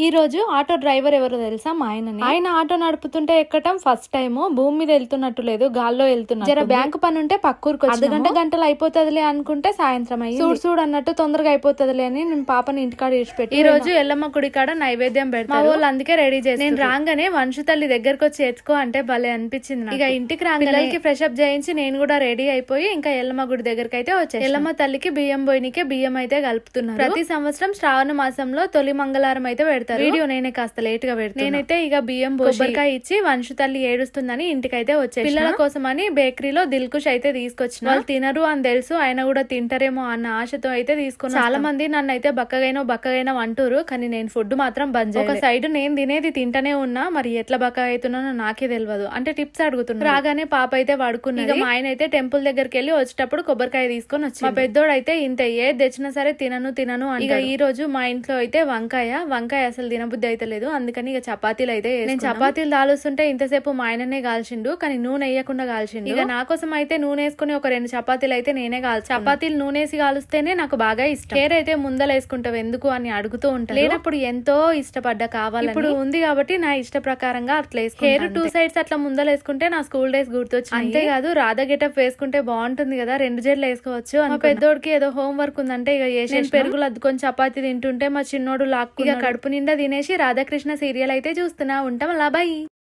ఈ రోజు auto driver ఎవరో తెలుసా? మా ఆయనని. ఆయన ఆటో నడుపుతుంటే ఎక్కటం ఫస్ట్ టైం. భూమి మీద వెళ్తున్నట్టు లేదు, గాల్లో వెళ్తున్నా. జర బ్యాంకు పని ఉంటే పక్కూరికి గంటలు అయిపోతుందిలే అనుకుంటే సాయంత్రం అయ్యి చూడు అన్నట్టు తొందరగా అయిపోతుందిలే అని నేను పాపని ఇంటికాడ ఇచ్చిపెట్టి ఈ రోజు ఎల్లమ్మ గుడి కాడ నైవేద్యం పెడతారు. వాళ్ళు అందుకే రెడీ చేసి నేను రాగానే వంశు తల్లి దగ్గరకు వచ్చి ఎత్తుకో అంటే భలే అనిపించింది. ఇక ఇంటికి రాగానే ఫ్రెష్ అప్ చేయించి నేను కూడా రెడీ అయిపోయి ఇంకా ఎల్లమ్మ గుడి దగ్గరికి అయితే వచ్చేసి ఎల్లమ్మ తల్లికి బియ్యం పోయినకే బియ్యం అయితే కలుపుతున్నారు. ప్రతి సంవత్సరం శ్రావణ మాసంలో తొలి మంగళవారం అయితే పెడతారు. వీడియో నేనే కాస్త లేట్ గా పెడతాను. నేనైతే ఇక బియ్యం కొబ్బరికాయ ఇచ్చి వంశు తల్లి ఏడుస్తుందని ఇంటికైతే వచ్చే పిల్లల కోసం అని బేకరీలో దిల్కుష్ అయితే తీసుకొచ్చిన. వాళ్ళు తినరు అని తెలుసు, ఆయన కూడా తింటారేమో అన్న ఆశతో అయితే తీసుకున్నా. చాలా మంది నన్ను అయితే బక్కగైనా అంటారు, కానీ నేను ఫుడ్ మాత్రం బంద్ చేయాలి. ఒక సైడ్ నేను తినేది తింటనే ఉన్నా, మరి ఎట్లా బక్క అవుతున్నానో నాకే తెలియదు. అంటే టిప్స్ అడుగుతున్నా. రాగానే పాప అయితే పడుకున్నది. ఇక మా ఆయన అయితే టెంపుల్ దగ్గరికి వెళ్ళి వచ్చేటప్పుడు కొబ్బరికాయ తీసుకొని వచ్చి మా పెద్దోడు అయితే ఇంత ఏది తెచ్చినా సరే తినను అంటే ఇక ఈ రోజు మా ఇంట్లో అయితే వంకాయ అసలు తినబుద్ధి అయితే లేదు. అందుకని ఇక చపాతీలు అయితే నేను చపాతీలు దాలుస్తుంటే ఇంతసేపు మా ఆయననే కాల్చిండు, కానీ నూనె వేయకుండా కాల్చిండు. ఇక నా కోసం అయితే నూనె వేసుకుని ఒక 2 చపాతీలు అయితే నేనే చపాతీలు నూనె వేసి కాలుస్తేనే నాకు బాగా ఇష్టం. హెయిర్ అయితే ముందల వేసుకుంటావు ఎందుకు అని అడుగుతూ ఉంటాను. లేనప్పుడు ఎంతో ఇష్టపడ్డా కావాలి. ఇప్పుడు ఉంది కాబట్టి నా ఇష్ట ప్రకారంగా అట్లా హెయిర్ 2 సైడ్స్ అట్లా ముందల వేసుకుంటే నా స్కూల్ డేస్ గుర్తొచ్చు. అంతేకాదు రాధా గెటప్ వేసుకుంటే బాగుంటుంది కదా, 2 జడలు వేసుకోవచ్చు. మా పెద్దోడికి ఏదో హోమ్ వర్క్ ఉందంటే ఇక నేను పెరుగులు అద్దుకొని చపాతీ తింటుంటే మా చిన్నోడు లాక్కు కడుపు నిండా తినేసి రాధాకృష్ణ సీరియల్ అయితే చూస్తున్నా ఉంటాం. అలా బాయ్.